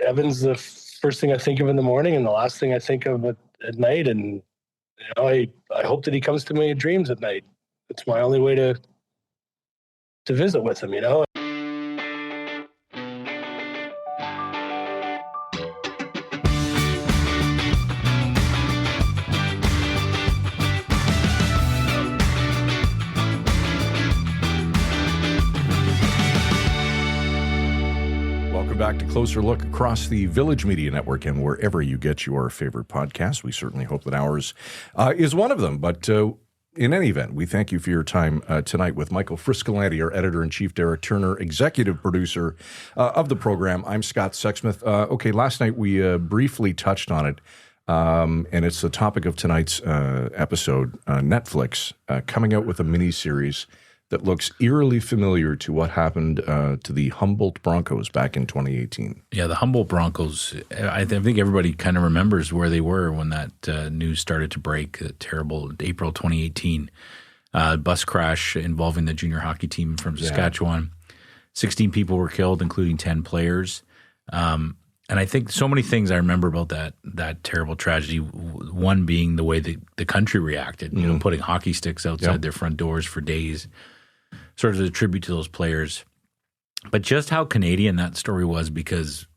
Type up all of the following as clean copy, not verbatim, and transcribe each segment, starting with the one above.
Evan's the first thing I think of in the morning and the last thing I think of at night. And I hope that he comes to my dreams at night. It's my only way to visit with him, Back to Closer Look across the Village Media Network and wherever you get your favorite podcasts. We certainly hope that ours is one of them. But in any event, we thank you for your time tonight with Michael Friscolanti, our editor-in-chief, Derek Turner, executive producer of the program. I'm Scott Sexsmith. Okay, last night we briefly touched on it, and it's the topic of tonight's episode. Netflix coming out with a mini-series that looks eerily familiar to what happened to the Humboldt Broncos back in 2018. Yeah, the Humboldt Broncos, I think everybody kind of remembers where they were when that news started to break, terrible April 2018 bus crash involving the junior hockey team from Saskatchewan. 16 people were killed, including 10 players. And I think so many things I remember about that terrible tragedy, one being the way the country reacted, putting hockey sticks outside their front doors for days, sort of a tribute to those players. But just how Canadian that story was, because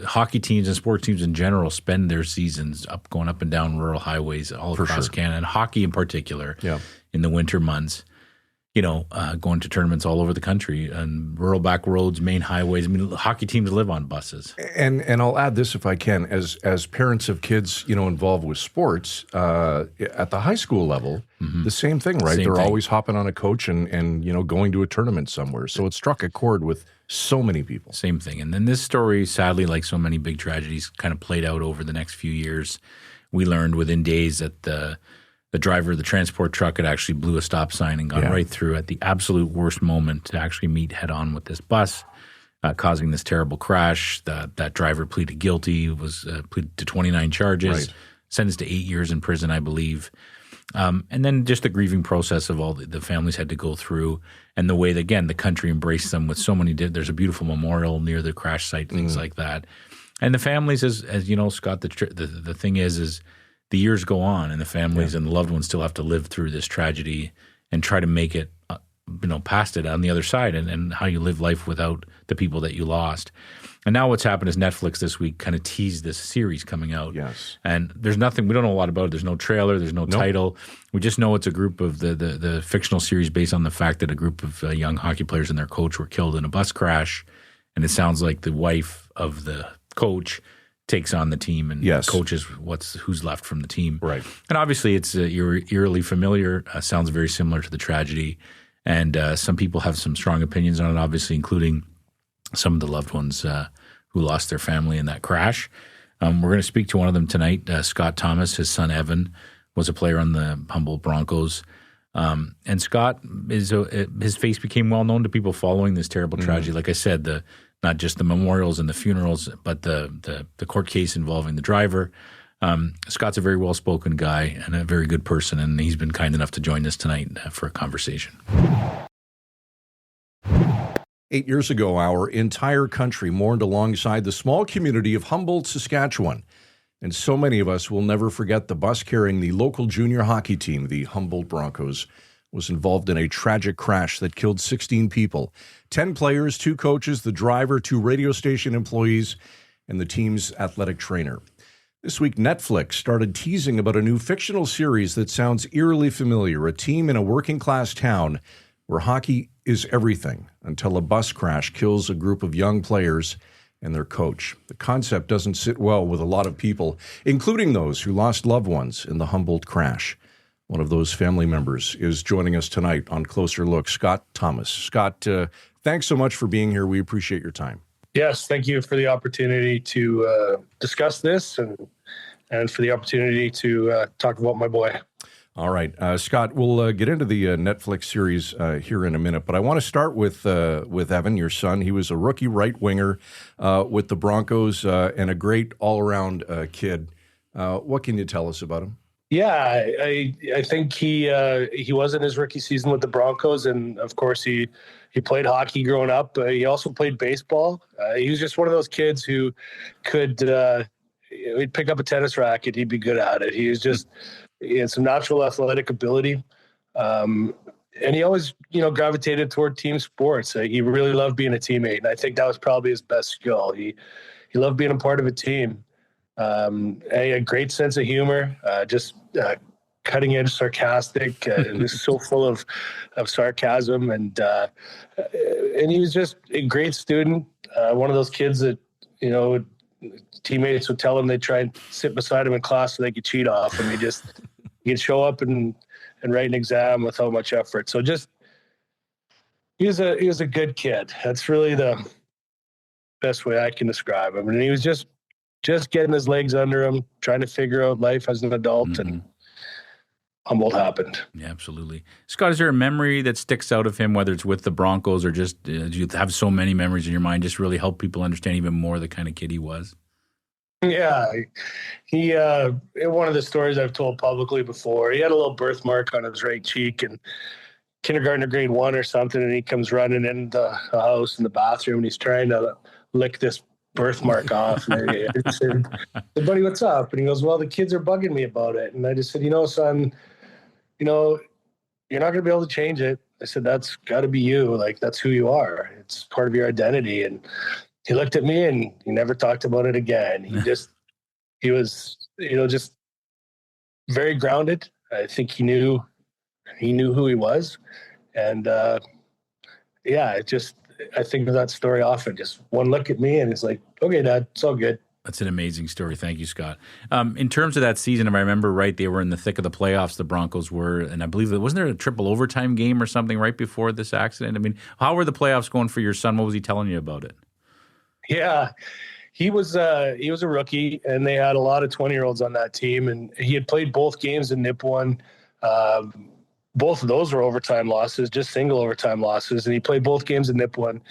hockey teams and sports teams in general spend their seasons going up and down rural highways all across Canada, and hockey in particular in the winter months, going to tournaments all over the country and rural back roads, main highways. I mean, hockey teams live on buses. And I'll add this if I can, as parents of kids, involved with sports, at the high school level, the same thing, right? They're always hopping on a coach and going to a tournament somewhere. So it struck a chord with so many people. Same thing. And then this story, sadly, like so many big tragedies, kind of played out over the next few years. We learned within days that the driver of the transport truck had actually blew a stop sign and gone right through at the absolute worst moment to actually meet head-on with this bus, causing this terrible crash. That driver pleaded guilty, was pleaded to 29 charges, sentenced to 8 years in prison, I believe. And then just the grieving process of all the families had to go through, and the way that, again, the country embraced them with so many – there's a beautiful memorial near the crash site, things like that. And the families, as you know, Scott, the thing is the years go on, and the families and the loved ones still have to live through this tragedy and try to make it, past it on the other side, and how you live life without the people that you lost. And now what's happened is Netflix this week kind of teased this series coming out. Yes. And there's nothing, we don't know a lot about it. There's no trailer. There's no title. We just know it's a group of the fictional series based on the fact that a group of young hockey players and their coach were killed in a bus crash. And it sounds like the wife of the coach takes on the team and coaches who's left from the team. Right. And obviously it's eerily familiar, sounds very similar to the tragedy. And some people have some strong opinions on it, obviously, including some of the loved ones who lost their family in that crash. We're going to speak to one of them tonight, Scott Thomas. His son, Evan, was a player on the Humboldt Broncos. And Scott, his face became well known to people following this terrible tragedy. Like I said, not just the memorials and the funerals, but the court case involving the driver. Scott's a very well-spoken guy and a very good person, and he's been kind enough to join us tonight for a conversation. 8 years ago, our entire country mourned alongside the small community of Humboldt, Saskatchewan. And so many of us will never forget the bus carrying the local junior hockey team, the Humboldt Broncos, was involved in a tragic crash that killed 16 people, 10 players, 2 coaches, the driver, 2 radio station employees, and the team's athletic trainer. This week, Netflix started teasing about a new fictional series that sounds eerily familiar, a team in a working-class town where hockey is everything until a bus crash kills a group of young players and their coach. The concept doesn't sit well with a lot of people, including those who lost loved ones in the Humboldt crash. One of those family members is joining us tonight on Closer Look, Scott Thomas. Scott, thanks so much for being here. We appreciate your time. Yes, thank you for the opportunity to discuss this and for the opportunity to talk about my boy. All right, Scott, we'll get into the Netflix series here in a minute, but I want to start with Evan, your son. He was a rookie right winger with the Broncos and a great all-around kid. What can you tell us about him? Yeah, I think he was in his rookie season with the Broncos, and of course he played hockey growing up. He also played baseball. He was just one of those kids who could he'd pick up a tennis racket, he'd be good at it. He had some natural athletic ability, and he always gravitated toward team sports. He really loved being a teammate, and I think that was probably his best skill. He loved being a part of a team. And he had a great sense of humor, just cutting edge sarcastic. He was so full of sarcasm, and he was just a great student. One of those kids that teammates would tell him they'd try and sit beside him in class so they could cheat off him. He'd show up and write an exam without much effort. So he was a good kid. That's really the best way I can describe him. And he was just getting his legs under him, trying to figure out life as an adult, and Humboldt happened. Yeah, absolutely. Scott, is there a memory that sticks out of him, whether it's with the Broncos or just do you have so many memories in your mind, just really help people understand even more the kind of kid he was? Yeah, he one of the stories I've told publicly before, he had a little birthmark on his right cheek, and kindergarten or grade 1 or something, and he comes running in the house in the bathroom, and he's trying to lick this birthmark off. And I said, buddy, what's up? And he goes, well, the kids are bugging me about it. And I just said, son, you're not going to be able to change it. I said, that's got to be you. Like, that's who you are. It's part of your identity. And he looked at me and he never talked about it again. He was, just very grounded. I think he knew who he was. And I think of that story often. Just one look at me and it's like, okay, Dad, it's all good. That's an amazing story. Thank you, Scott. In terms of that season, if I remember right, they were in the thick of the playoffs, the Broncos were, and I believe wasn't there a triple overtime game or something right before this accident? I mean, how were the playoffs going for your son? What was he telling you about it? Yeah, he was a rookie, and they had a lot of 20-year-olds on that team, and he had played both games in NIP1. Both of those were overtime losses, just single overtime losses. And he played both games in NIP1.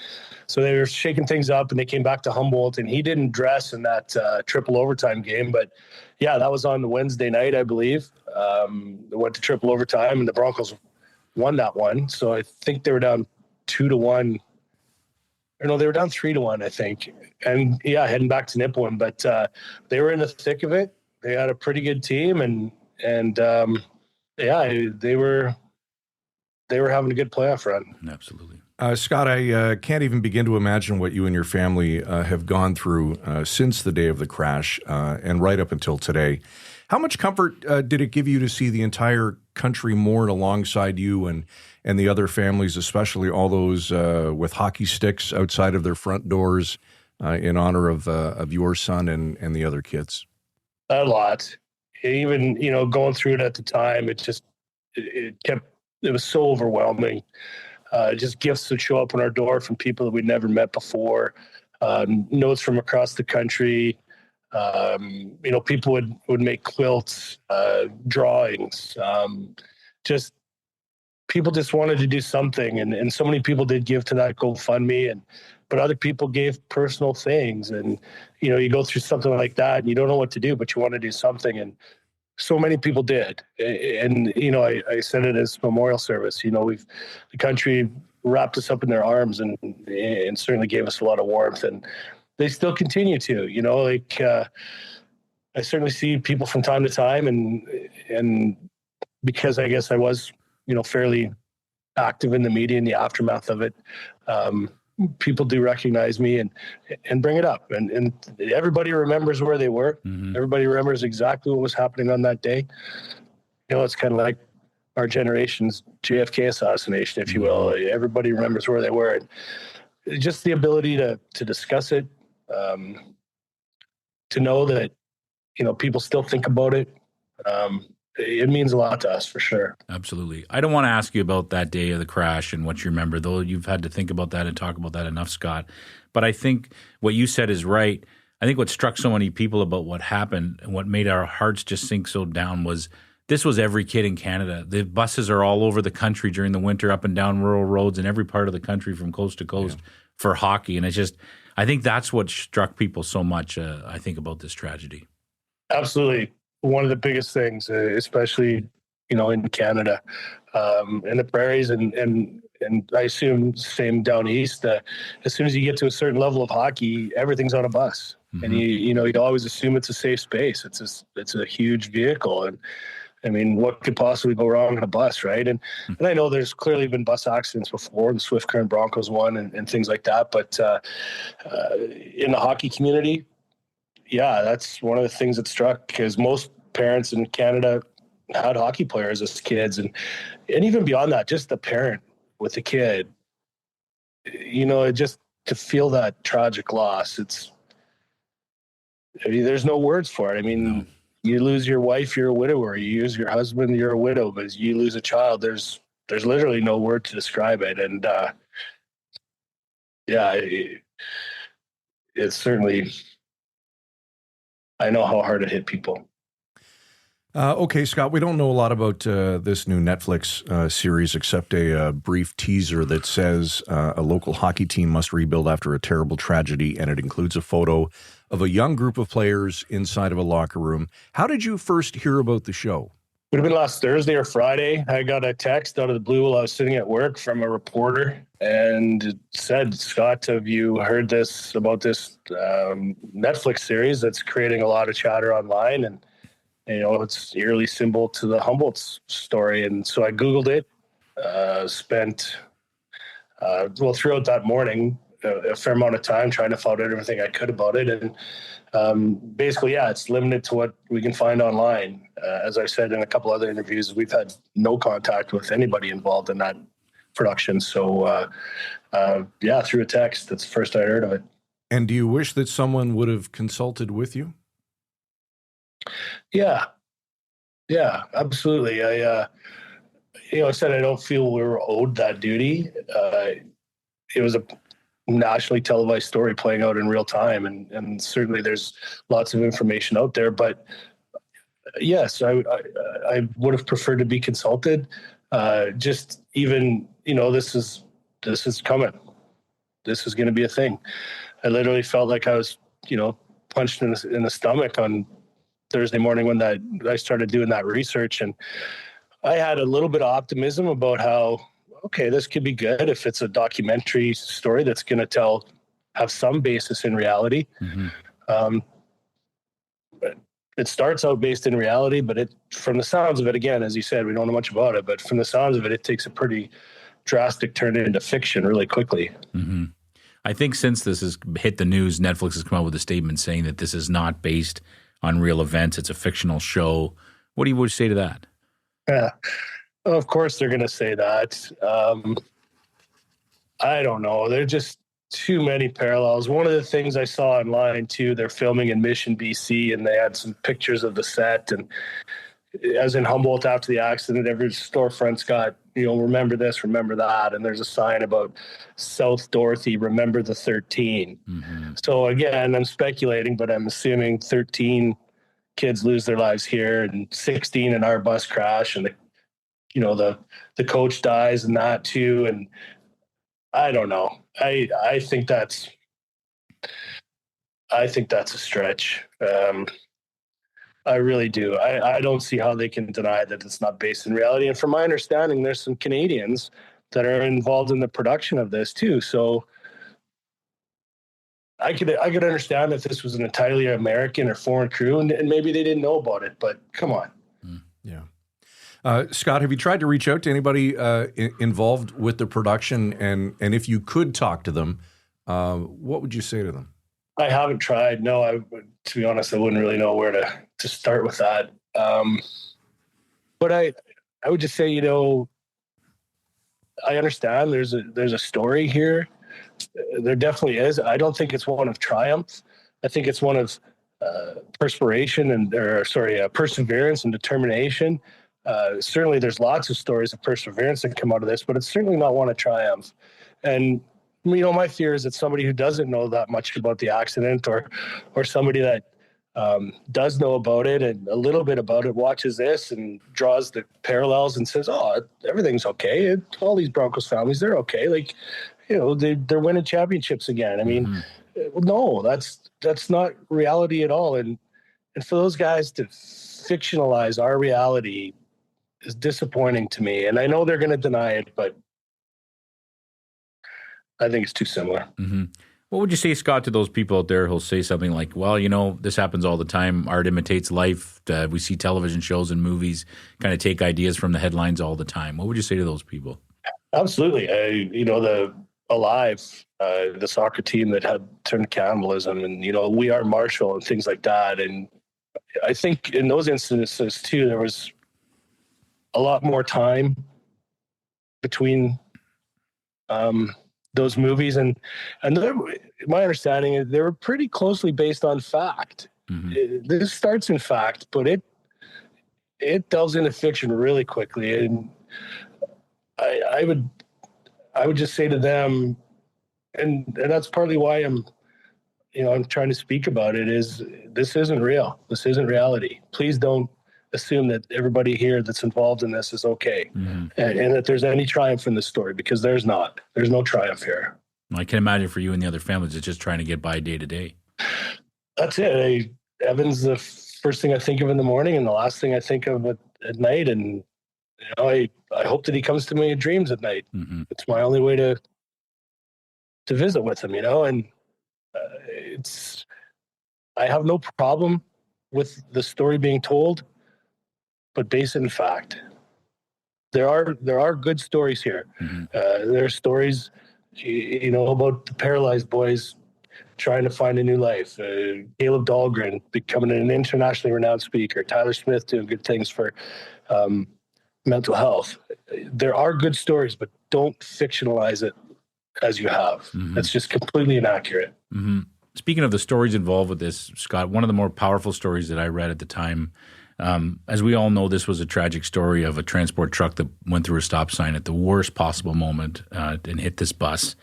So they were shaking things up, and they came back to Humboldt, and he didn't dress in that triple overtime game. But, yeah, that was on the Wednesday night, I believe. They went to triple overtime, and the Broncos won that one. So I think they were down 2-1. Or no, they were down 3-1, I think. And, yeah, heading back to NIP1. But they were in the thick of it. They had a pretty good team, and yeah, they were having a good playoff run. Absolutely. Scott, I can't even begin to imagine what you and your family have gone through since the day of the crash and right up until today. How much comfort did it give you to see the entire country mourn alongside you and the other families, especially all those with hockey sticks outside of their front doors in honor of your son and the other kids? A lot. Even, going through it at the time, it was so overwhelming. Just gifts would show up on our door from people that we'd never met before, notes from across the country. People would make quilts, drawings. People just wanted to do something. And so many people did give to that GoFundMe, but other people gave personal things. And, you go through something like that and you don't know what to do, but you want to do something. And so many people did. And, I said it as memorial service, the country wrapped us up in their arms and certainly gave us a lot of warmth, and they still continue to, I certainly see people from time to time, and because I guess I was, fairly active in the media in the aftermath of it, people do recognize me and bring it up, and everybody remembers where they were. Mm-hmm. Everybody remembers exactly what was happening on that day. It's kind of like our generation's JFK assassination, if you will. Everybody remembers where they were, and just the ability to discuss it, to know that people still think about it. It means a lot to us, for sure. Absolutely. I don't want to ask you about that day of the crash and what you remember, though you've had to think about that and talk about that enough, Scott. But I think what you said is right. I think what struck so many people about what happened and what made our hearts just sink so down was this was every kid in Canada. The buses are all over the country during the winter, up and down rural roads in every part of the country from coast to coast for hockey. And I think that's what struck people so much, I think, about this tragedy. Absolutely. one of the biggest things, especially, in Canada, in the prairies, and I assume same down east. As soon as you get to a certain level of hockey, everything's on a bus, and you'd always assume it's a safe space. It's a huge vehicle, and I mean, what could possibly go wrong on a bus, right? And I know there's clearly been bus accidents before, the Swift Current Broncos one, and things like that. But in the hockey community, yeah, that's one of the things that struck, because most parents in Canada had hockey players as kids, and even beyond that, just the parent with the kid, just to feel that tragic loss. There's no words for it. I mean, no. You lose your wife, you're a widower. You lose your husband, you're a widow. But you lose a child, there's literally no word to describe it. And it's certainly, I know how hard it hit people. Okay, Scott, we don't know a lot about this new Netflix series except a brief teaser that says a local hockey team must rebuild after a terrible tragedy, and it includes a photo of a young group of players inside of a locker room. How did you first hear about the show? It would have been last Thursday or Friday. I got a text out of the blue while I was sitting at work from a reporter, and it said, "Scott, have you heard about this Netflix series that's creating a lot of chatter online?" And it's eerily similar to the Humboldt story. And so I Googled it, spent, throughout that morning, a fair amount of time trying to find out everything I could about it. And basically, it's limited to what we can find online. As I said in a couple other interviews, we've had no contact with anybody involved in that production. So, through a text, that's the first I heard of it. And do you wish that someone would have consulted with you? Yeah, absolutely. I said I don't feel we were owed that duty. It was a nationally televised story playing out in real time, and certainly there's lots of information out there. But yes, I would have preferred to be consulted. Just even, this is coming. This is going to be a thing. I literally felt like I was, punched in the stomach on Thursday morning when I started doing that research, and I had a little bit of optimism about how, okay, this could be good if it's a documentary story that's going to have some basis in reality. Mm-hmm. It starts out based in reality, but from the sounds of it, again, as you said, we don't know much about it, but from the sounds of it, it takes a pretty drastic turn into fiction really quickly. Mm-hmm. I think since this has hit the news, Netflix has come out with a statement saying that this is not based on real events. It's a fictional show. What do you say to that? Yeah, of course they're going to say that. I don't know. There are just too many parallels. One of the things I saw online too, they're filming in Mission, BC, and they had some pictures of the set. And as in Humboldt after the accident, every storefront's got, remember this, remember that. And there's a sign about South Dorothy, remember the 13. Mm-hmm. So again, I'm speculating, but I'm assuming 13 kids lose their lives here and 16 in our bus crash. And the coach dies and that too. And I don't know. I think that's a stretch. I really do. I don't see how they can deny that it's not based in reality. And from my understanding, there's some Canadians that are involved in the production of this too. So I could understand if this was an entirely American or foreign crew, and maybe they didn't know about it. But come on. Yeah. Scott, have you tried to reach out to anybody involved with the production? And if you could talk to them, what would you say to them? I haven't tried. No, to be honest, I wouldn't really know where to start with that. But I would just say, I understand there's a story here. There definitely is. I don't think it's one of triumph. I think it's one of perseverance and determination. Certainly there's lots of stories of perseverance that come out of this, but it's certainly not one of triumph. And my fear is that somebody who doesn't know that much about the accident, or somebody that does know about it and a little bit about it, watches this and draws the parallels and says, "Oh, everything's okay. All these Broncos families, they're okay. Like, they're winning championships again." I mean, no, that's not reality at all. And for those guys to fictionalize our reality is disappointing to me. And I know they're going to deny it, but I think it's too similar. Mm-hmm. What would you say, Scott, to those people out there who'll say something like, well, this happens all the time. Art imitates life. We see television shows and movies kind of take ideas from the headlines all the time. What would you say to those people? Absolutely. The Alive, the soccer team that had turned cannibalism, and, We Are Marshall and things like that. And I think in those instances too, there was a lot more time between those movies, and my understanding is they were pretty closely based on fact. Mm-hmm. This starts in fact, but it delves into fiction really quickly, and I would just say to them, and that's partly why I'm trying to speak about it, is this isn't real. This isn't reality. Please don't assume that everybody here that's involved in this is okay, mm-hmm. and that there's any triumph in this story, because there's not. There's no triumph here. I can imagine for you and the other families, it's just trying to get by day to day. That's it. Evan's the first thing I think of in the morning and the last thing I think of at night. And I hope that he comes to my dreams at night. Mm-hmm. It's my only way to visit with him, and I have no problem with the story being told, but based in fact. There are good stories here. Mm-hmm. There are stories, about the paralyzed boys trying to find a new life. Caleb Dahlgren becoming an internationally renowned speaker. Tyler Smith doing good things for mental health. There are good stories, but don't fictionalize it as you have. Mm-hmm. That's just completely inaccurate. Mm-hmm. Speaking of the stories involved with this, Scott, one of the more powerful stories that I read at the time, as we all know, this was a tragic story of a transport truck that went through a stop sign at the worst possible moment and hit this bus.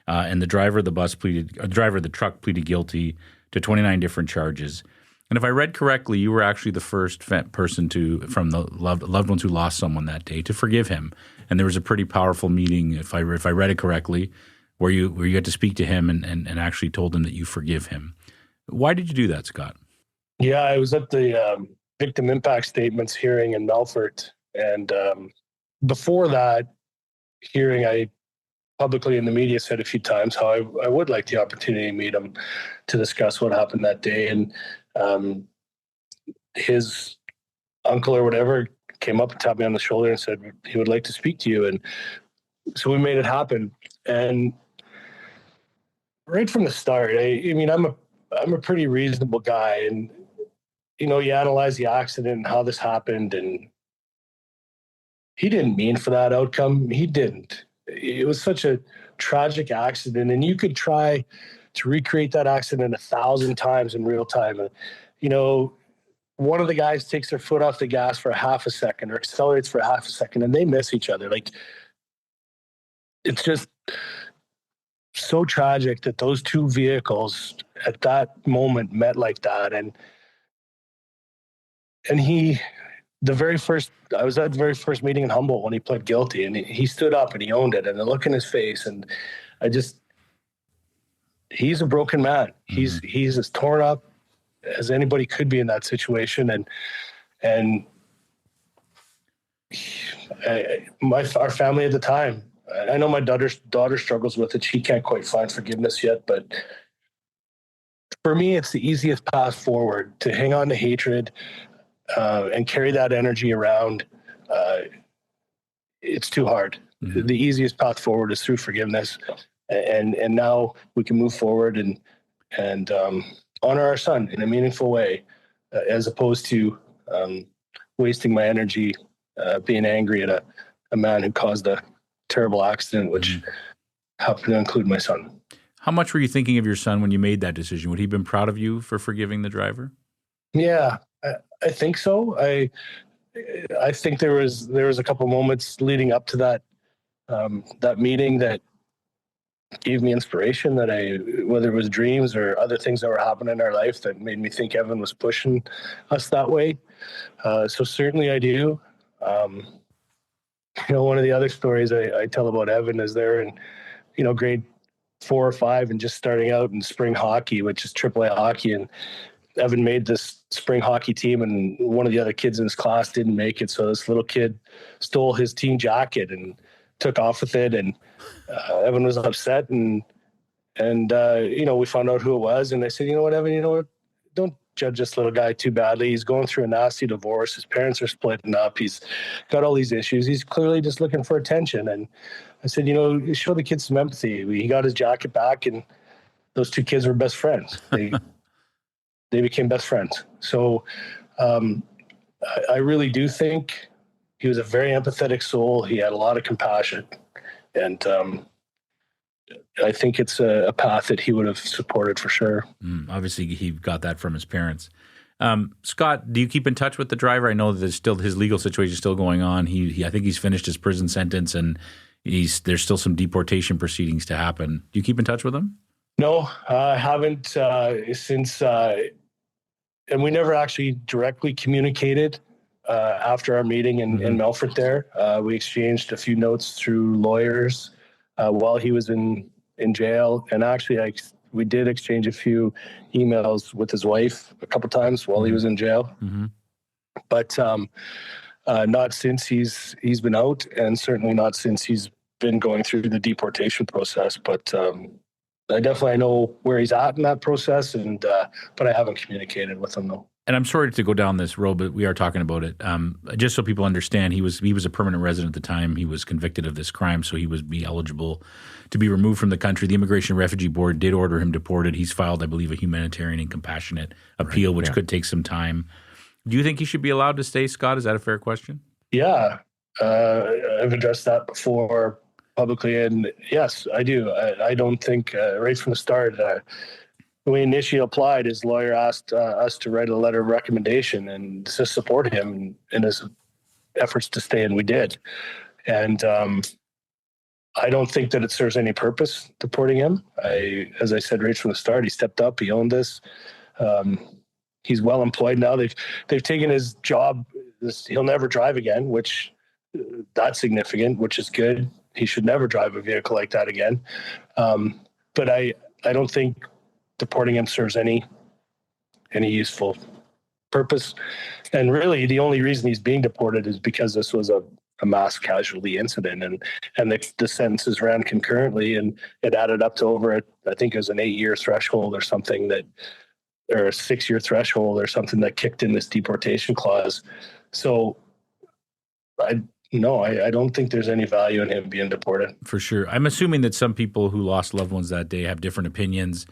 And the driver of the truck pleaded guilty to 29 different charges. And if I read correctly, you were actually the first person from the loved ones who lost someone that day to forgive him. And there was a pretty powerful meeting, if I read it correctly, where you had to speak to him and actually told him that you forgive him. Why did you do that, Scott? Yeah, I was at the victim impact statements hearing in Melfort. And before that hearing, I publicly in the media said a few times how I would like the opportunity to meet him to discuss what happened that day. And his uncle or whatever came up and tapped me on the shoulder and said he would like to speak to you. And so we made it happen. And right from the start, I'm a pretty reasonable guy, and you analyze the accident and how this happened, and he didn't mean for that outcome. He didn't. It was such a tragic accident, and you could try to recreate that accident 1,000 times in real time. One of the guys takes their foot off the gas for a half a second or accelerates for a half a second, and they miss each other. It's just so tragic that those two vehicles at that moment met like that. And I was at the very first meeting in Humboldt when he pled guilty, and he stood up and he owned it, and the look in his face. And he's a broken man. Mm-hmm. He's as torn up as anybody could be in that situation. And our family at the time, I know my daughter struggles with it. She can't quite find forgiveness yet, but for me, it's the easiest path forward to hang on to hatred and carry that energy around. It's too hard. Mm-hmm. The easiest path forward is through forgiveness, and now we can move forward and honor our son in a meaningful way, as opposed to wasting my energy being angry at a man who caused a terrible accident, which happened to include my son. How much were you thinking of your son when you made that decision? Would he have been proud of you for forgiving the driver? Yeah, I think so. I think there was a couple moments leading up to that meeting that gave me inspiration, whether it was dreams or other things that were happening in our life that made me think Evan was pushing us that way. So certainly I do. One of the other stories I tell about Evan is there in, grade 4 or 5 and just starting out in spring hockey, which is AAA hockey. And Evan made this spring hockey team, and one of the other kids in his class didn't make it. So this little kid stole his team jacket and took off with it. And Evan was upset, and we found out who it was. And I said, you know what, Evan, don't judge this little guy too badly. He's going through a nasty divorce. His parents are splitting up. He's got all these issues. He's clearly just looking for attention. And I said, show the kid some empathy. He got his jacket back, and those two kids were best friends. They became best friends. So I really do think he was a very empathetic soul. He had a lot of compassion. And I think it's a path that he would have supported for sure. Obviously, he got that from his parents. Scott, do you keep in touch with the driver? I know that his legal situation is still going on. I think he's finished his prison sentence, and there's still some deportation proceedings to happen. Do you keep in touch with him? No, I haven't since, and we never actually directly communicated after our meeting in Melfort there. We exchanged a few notes through lawyers while he was in jail. And actually, we did exchange a few emails with his wife a couple times while he was in jail. But not since he's been out, and certainly not since he's been going through the deportation process. But I definitely know where he's at in that process, but I haven't communicated with him though. And I'm sorry to go down this road, but we are talking about it. Just so people understand, he was a permanent resident at the time. He was convicted of this crime, so he would be eligible to be removed from the country. The Immigration and Refugee Board did order him deported. He's filed, I believe, a humanitarian and compassionate appeal, which could take some time. Do you think he should be allowed to stay, Scott? Is that a fair question? Yeah, I've addressed that before publicly, and yes, I do. I don't think right from the start. When we initially applied, his lawyer asked us to write a letter of recommendation and to support him in his efforts to stay, and we did. And I don't think that it serves any purpose deporting him. As I said right from the start, he stepped up. He owned this. He's well employed now. They've taken his job. He'll never drive again, which that's significant, which is good. He should never drive a vehicle like that again. But I don't think deporting him serves any useful purpose. And really, the only reason he's being deported is because this was a mass casualty incident, and the sentences ran concurrently, and it added up to over, I think it was an 8-year threshold or something or a 6-year threshold or something that kicked in this deportation clause. So I don't think there's any value in him being deported. For sure. I'm assuming that some people who lost loved ones that day have different opinions.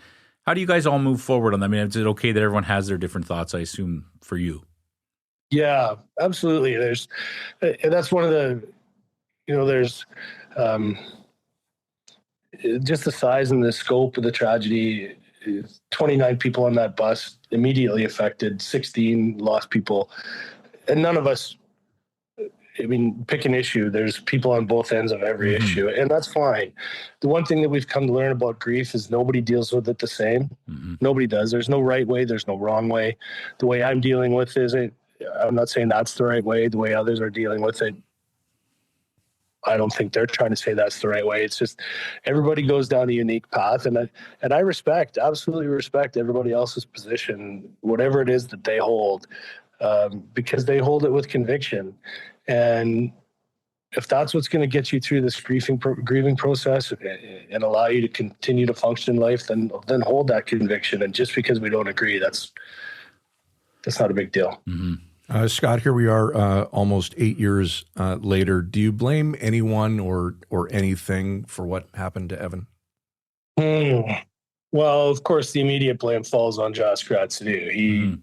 How do you guys all move forward on that? I mean, is it okay that everyone has their different thoughts, I assume, for you? Yeah, absolutely. That's one of the, there's just the size and the scope of the tragedy. 29 people on that bus immediately affected, 16 lost people. And none of us, pick an issue. There's people on both ends of every issue, and that's fine. The one thing that we've come to learn about grief is nobody deals with it the same. Nobody does. There's no right way. There's no wrong way. The way I'm dealing with I'm not saying that's the right way. The way others are dealing with it, I don't think they're trying to say that's the right way. It's just everybody goes down a unique path, and I absolutely respect everybody else's position, whatever it is that they hold, because they hold it with conviction. And if that's what's going to get you through this grieving process and allow you to continue to function in life, then hold that conviction. And just because we don't agree, that's not a big deal. Scott, here we are almost 8 years later. Do you blame anyone or anything for what happened to Evan? Well, of course, the immediate blame falls on Josh Gratzadu.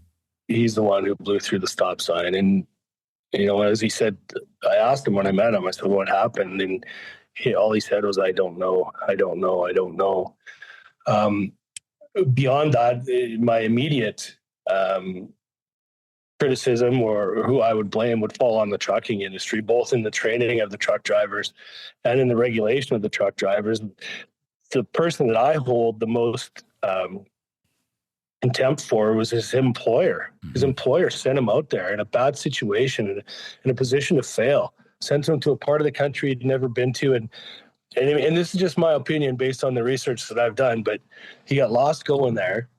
He's the one who blew through the stop sign. And, as he said, I asked him when I met him, I said, what happened? And all he said was, I don't know. I don't know. I don't know. Beyond that, my immediate criticism or who I would blame would fall on the trucking industry, both in the training of the truck drivers and in the regulation of the truck drivers. The person that I hold the most contempt for was his employer. His employer sent him out there in a bad situation, in a position to fail, sent him to a part of the country he'd never been to. And this is just my opinion based on the research that I've done, but he got lost going there.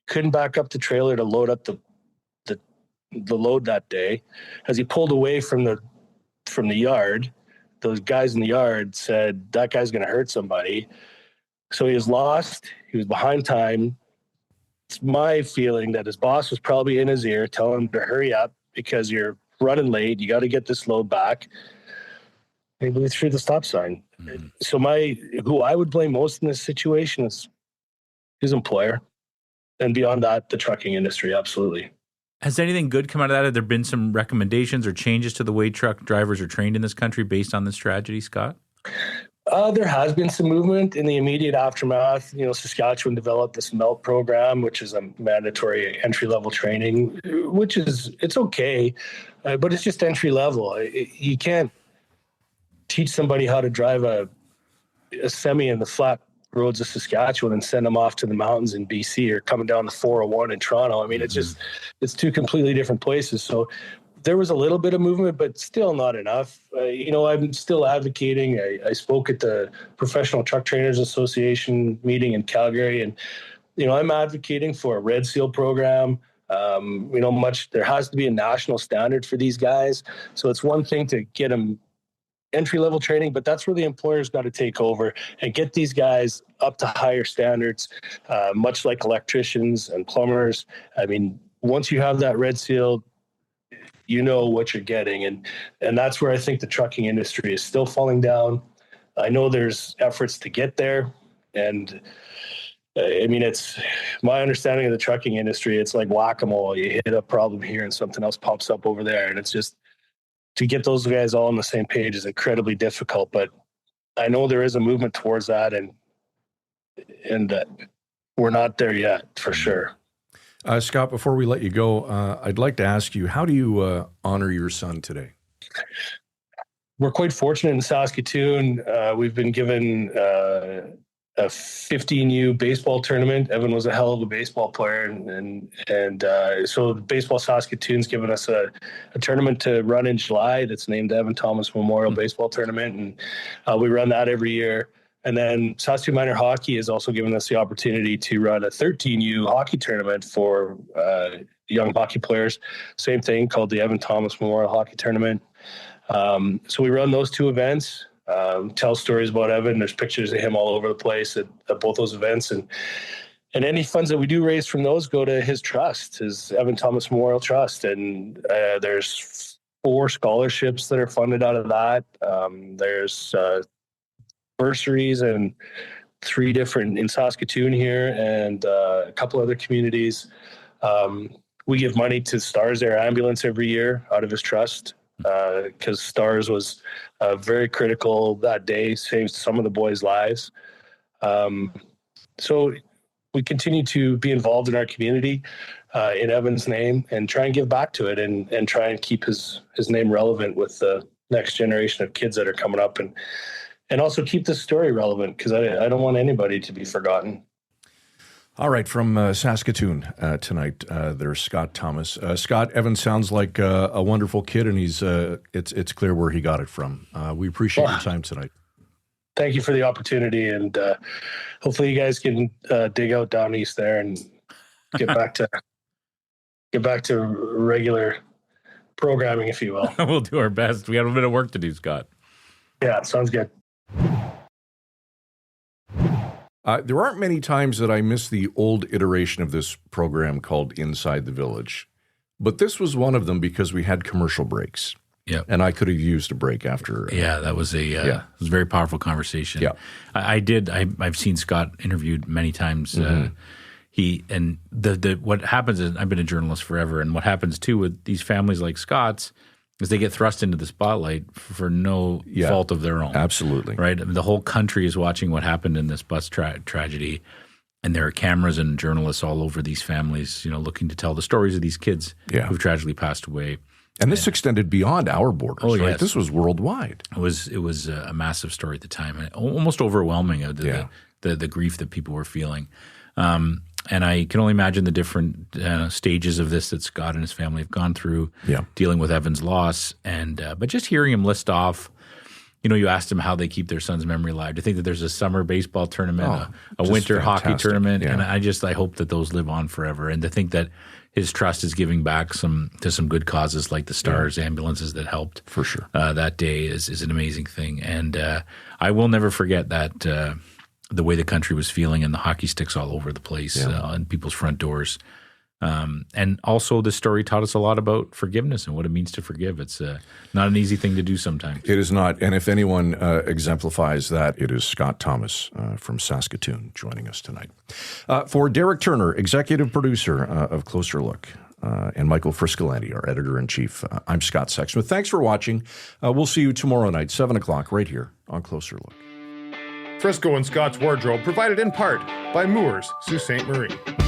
couldn't back up the trailer to load up the load that day. As he pulled away from the yard, those guys in the yard said, that guy's going to hurt somebody. So he was lost. He was behind time. It's my feeling that his boss was probably in his ear telling him to hurry up because you're running late. You got to get this load back. And he blew through the stop sign. Mm-hmm. So who I would blame most in this situation is his employer. And beyond that, the trucking industry, absolutely. Has anything good come out of that? Have there been some recommendations or changes to the way truck drivers are trained in this country based on this tragedy, Scott? There has been some movement in the immediate aftermath. Saskatchewan developed this MELT program, which is a mandatory entry-level training, it's okay, but it's just entry-level. You can't teach somebody how to drive a semi in the flat roads of Saskatchewan and send them off to the mountains in BC or coming down the 401 in Toronto. I mean, it's two completely different places. So there was a little bit of movement, but still not enough. I'm still advocating. I spoke at the Professional Truck Trainers Association meeting in Calgary, and, I'm advocating for a Red Seal program. There has to be a national standard for these guys. So it's one thing to get them entry-level training, but that's where the employer's got to take over and get these guys up to higher standards, much like electricians and plumbers. I mean, once you have that Red Seal, you know what you're getting. And that's where I think the trucking industry is still falling down. I know there's efforts to get there. And it's my understanding of the trucking industry. It's like whack-a-mole. You hit a problem here and something else pops up over there. And it's just, to get those guys all on the same page is incredibly difficult, but I know there is a movement towards that, and we're not there yet for sure. Scott, before we let you go, I'd like to ask you, how do you honor your son today? We're quite fortunate in Saskatoon. We've been given a 15U baseball tournament. Evan was a hell of a baseball player, and so Baseball Saskatoon's given us a tournament to run in July that's named the Evan Thomas Memorial Baseball Tournament, and we run that every year. And then Saskatoon Minor Hockey has also given us the opportunity to run a 13U hockey tournament for young hockey players. Same thing, called the Evan Thomas Memorial Hockey Tournament. So we run those two events. Tell stories about Evan. There's pictures of him all over the place at both those events, and any funds that we do raise from those go to his trust, his Evan Thomas Memorial Trust, and there's 4 scholarships that are funded out of that. There's bursaries and 3 different in Saskatoon here, and a couple other communities. We give money to Stars Air Ambulance every year out of his trust, because Stars was very critical that day, saved some of the boys' lives. So we continue to be involved in our community in Evan's name and try and give back to it, and try and keep his name relevant with the next generation of kids that are coming up, and also keep this story relevant, because I don't want anybody to be forgotten. All right, from Saskatoon tonight, there's Scott Thomas. Scott, Evan sounds like a wonderful kid, and it's clear where he got it from. We appreciate your time tonight. Thank you for the opportunity, and hopefully you guys can dig out down east there and get back to regular programming, if you will. We'll do our best. We have a bit of work to do, Scott. Yeah, sounds good. There aren't many times that I miss the old iteration of this program called Inside the Village, but this was one of them because we had commercial breaks. Yeah, and I could have used a break after. That was it was a very powerful conversation. Yeah, I've seen Scott interviewed many times. Mm-hmm. What happens is, I've been a journalist forever, and what happens too with these families like Scott's is they get thrust into the spotlight for no fault of their own. Absolutely. Right? I mean, the whole country is watching what happened in this bus tragedy, and there are cameras and journalists all over these families, looking to tell the stories of these kids who've tragically passed away. And this extended beyond our borders, right? Yes. This was worldwide. It was a massive story at the time, and almost overwhelming, the grief that people were feeling. And I can only imagine the different stages of this that Scott and his family have gone through, dealing with Evan's loss. And but just hearing him list off you asked them how they keep their son's memory alive. To think that there's a summer baseball tournament, a winter hockey tournament, and I hope that those live on forever. And to think that his trust is giving back to some good causes like the Stars ambulances that helped for sure that day is an amazing thing. And I will never forget that the way the country was feeling and the hockey sticks all over the place on people's front doors. And also this story taught us a lot about forgiveness and what it means to forgive. It's not an easy thing to do sometimes. It is not. And if anyone exemplifies that, it is Scott Thomas from Saskatoon joining us tonight. For Derek Turner, executive producer of Closer Look, and Michael Friscolanti, our editor-in-chief, I'm Scott Sexsmith. Thanks for watching. We'll see you tomorrow night, 7 o'clock, right here on Closer Look. Frisco and Scott's Wardrobe provided in part by Moores, Sault Ste. Marie.